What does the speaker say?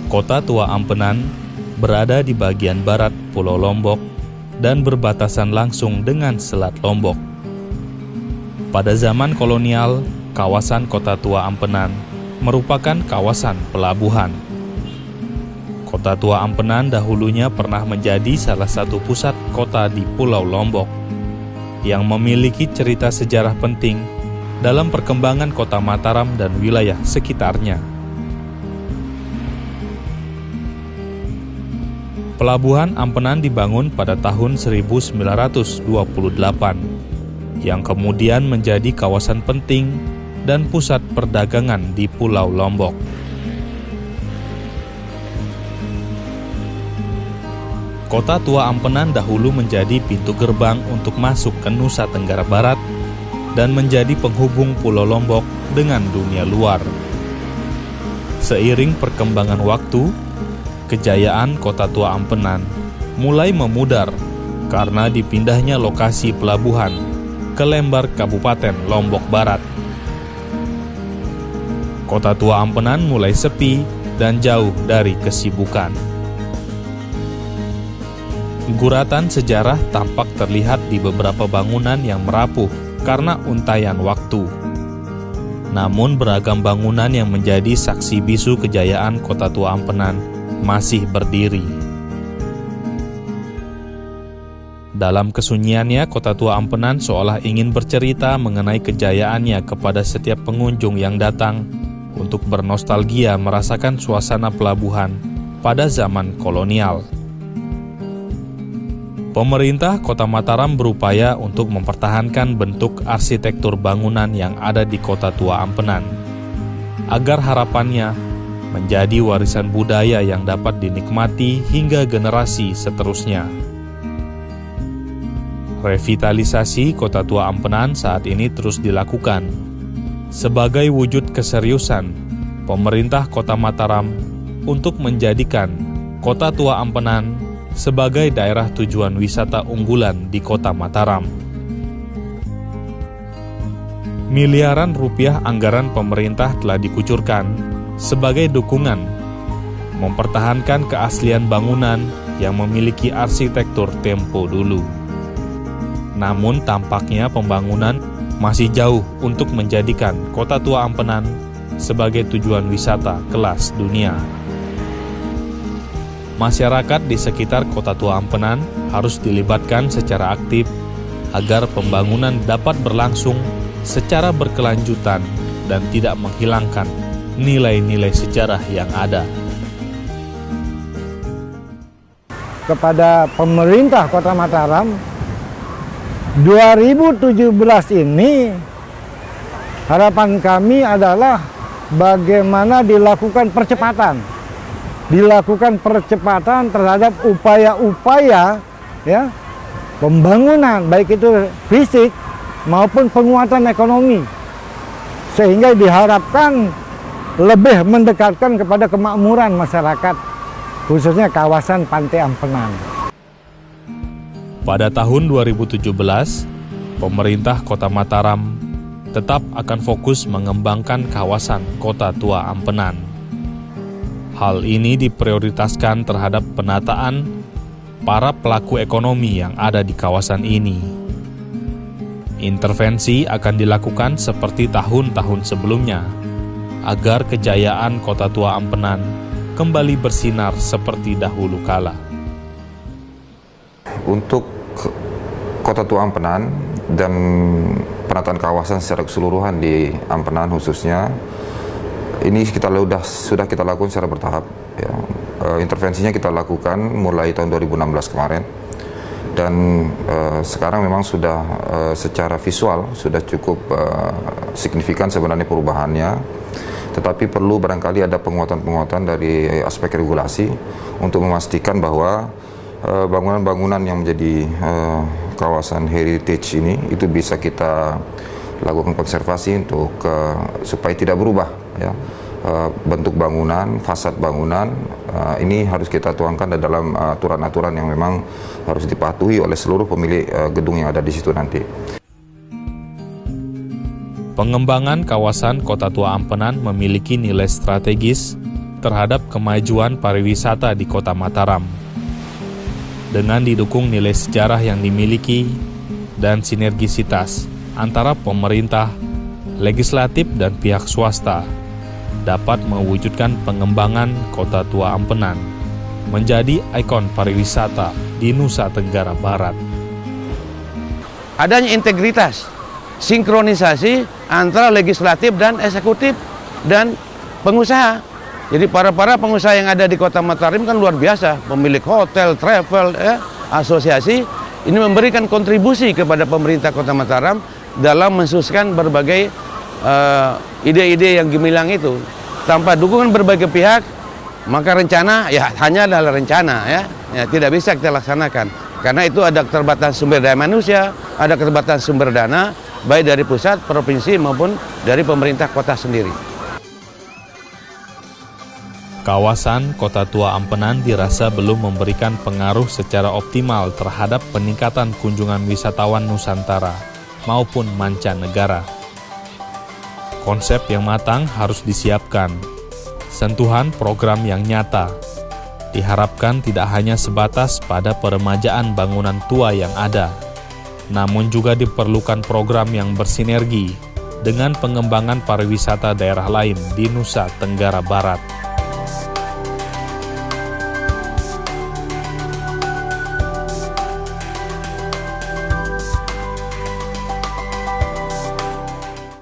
Kota Tua Ampenan berada di bagian barat Pulau Lombok dan berbatasan langsung dengan Selat Lombok. Pada zaman kolonial, kawasan Kota Tua Ampenan merupakan kawasan pelabuhan. Kota Tua Ampenan dahulunya pernah menjadi salah satu pusat kota di Pulau Lombok yang memiliki cerita sejarah penting dalam perkembangan kota Mataram dan wilayah sekitarnya. Pelabuhan Ampenan dibangun pada tahun 1928 yang kemudian menjadi kawasan penting dan pusat perdagangan di Pulau Lombok. Kota Tua Ampenan dahulu menjadi pintu gerbang untuk masuk ke Nusa Tenggara Barat dan menjadi penghubung Pulau Lombok dengan dunia luar. Seiring perkembangan waktu, kejayaan Kota Tua Ampenan mulai memudar karena dipindahnya lokasi pelabuhan ke Lembar, Kabupaten Lombok Barat. Kota Tua Ampenan mulai sepi dan jauh dari kesibukan. Guratan sejarah tampak terlihat di beberapa bangunan yang merapuh karena untaian waktu. Namun beragam bangunan yang menjadi saksi bisu kejayaan Kota Tua Ampenan masih berdiri. Dalam kesunyiannya, Kota Tua Ampenan seolah ingin bercerita mengenai kejayaannya kepada setiap pengunjung yang datang untuk bernostalgia merasakan suasana pelabuhan pada zaman kolonial. Pemerintah Kota Mataram berupaya untuk mempertahankan bentuk arsitektur bangunan yang ada di Kota Tua Ampenan, agar harapannya menjadi warisan budaya yang dapat dinikmati hingga generasi seterusnya. Revitalisasi Kota Tua Ampenan saat ini terus dilakukan sebagai wujud keseriusan pemerintah Kota Mataram untuk menjadikan Kota Tua Ampenan sebagai daerah tujuan wisata unggulan di Kota Mataram. Miliaran rupiah anggaran pemerintah telah dikucurkan sebagai dukungan mempertahankan keaslian bangunan yang memiliki arsitektur tempo dulu. Namun tampaknya pembangunan masih jauh untuk menjadikan Kota Tua Ampenan sebagai tujuan wisata kelas dunia. Masyarakat di sekitar Kota Tua Ampenan harus dilibatkan secara aktif agar pembangunan dapat berlangsung secara berkelanjutan dan tidak menghilangkan nilai-nilai sejarah yang ada. Kepada pemerintah Kota Mataram, 2017 ini harapan kami adalah bagaimana dilakukan percepatan terhadap upaya-upaya ya pembangunan, baik itu fisik maupun penguatan ekonomi, sehingga diharapkan lebih mendekatkan kepada kemakmuran masyarakat, khususnya kawasan Pantai Ampenan. Pada tahun 2017, pemerintah Kota Mataram tetap akan fokus mengembangkan kawasan Kota Tua Ampenan. Hal ini diprioritaskan terhadap penataan para pelaku ekonomi yang ada di kawasan ini. Intervensi akan dilakukan seperti tahun-tahun sebelumnya, agar kejayaan Kota Tua Ampenan kembali bersinar seperti dahulu kala. Untuk Kota Tua Ampenan dan penataan kawasan secara keseluruhan di Ampenan khususnya, ini sudah kita lakukan secara bertahap. Ya. Intervensinya kita lakukan mulai tahun 2016 kemarin, dan sekarang memang sudah secara visual sudah cukup signifikan sebenarnya perubahannya. Tetapi perlu barangkali ada penguatan-penguatan dari aspek regulasi untuk memastikan bahwa bangunan-bangunan yang menjadi kawasan heritage ini itu bisa kita lakukan konservasi untuk supaya tidak berubah ya. Bentuk bangunan, fasad bangunan ini harus kita tuangkan dalam aturan-aturan yang memang harus dipatuhi oleh seluruh pemilik gedung yang ada di situ nanti. Pengembangan kawasan Kota Tua Ampenan memiliki nilai strategis terhadap kemajuan pariwisata di Kota Mataram. Dengan didukung nilai sejarah yang dimiliki dan sinergisitas antara pemerintah, legislatif, dan pihak swasta, dapat mewujudkan pengembangan Kota Tua Ampenan menjadi ikon pariwisata di Nusa Tenggara Barat. Adanya integritas, sinkronisasi antara legislatif dan eksekutif dan pengusaha. Jadi para pengusaha yang ada di Kota Mataram kan luar biasa, pemilik hotel, travel, asosiasi, ini memberikan kontribusi kepada pemerintah Kota Mataram dalam mensukseskan berbagai ide-ide yang gemilang itu. Tanpa dukungan berbagai pihak, maka rencana ya hanya adalah rencana, ya tidak bisa kita laksanakan. Karena itu ada keterbatasan sumber daya manusia, ada keterbatasan sumber dana, baik dari pusat, provinsi maupun dari pemerintah kota sendiri. Kawasan Kota Tua Ampenan dirasa belum memberikan pengaruh secara optimal terhadap peningkatan kunjungan wisatawan Nusantara maupun mancanegara. Konsep yang matang harus disiapkan, sentuhan program yang nyata. Diharapkan tidak hanya sebatas pada peremajaan bangunan tua yang ada, namun juga diperlukan program yang bersinergi dengan pengembangan pariwisata daerah lain di Nusa Tenggara Barat.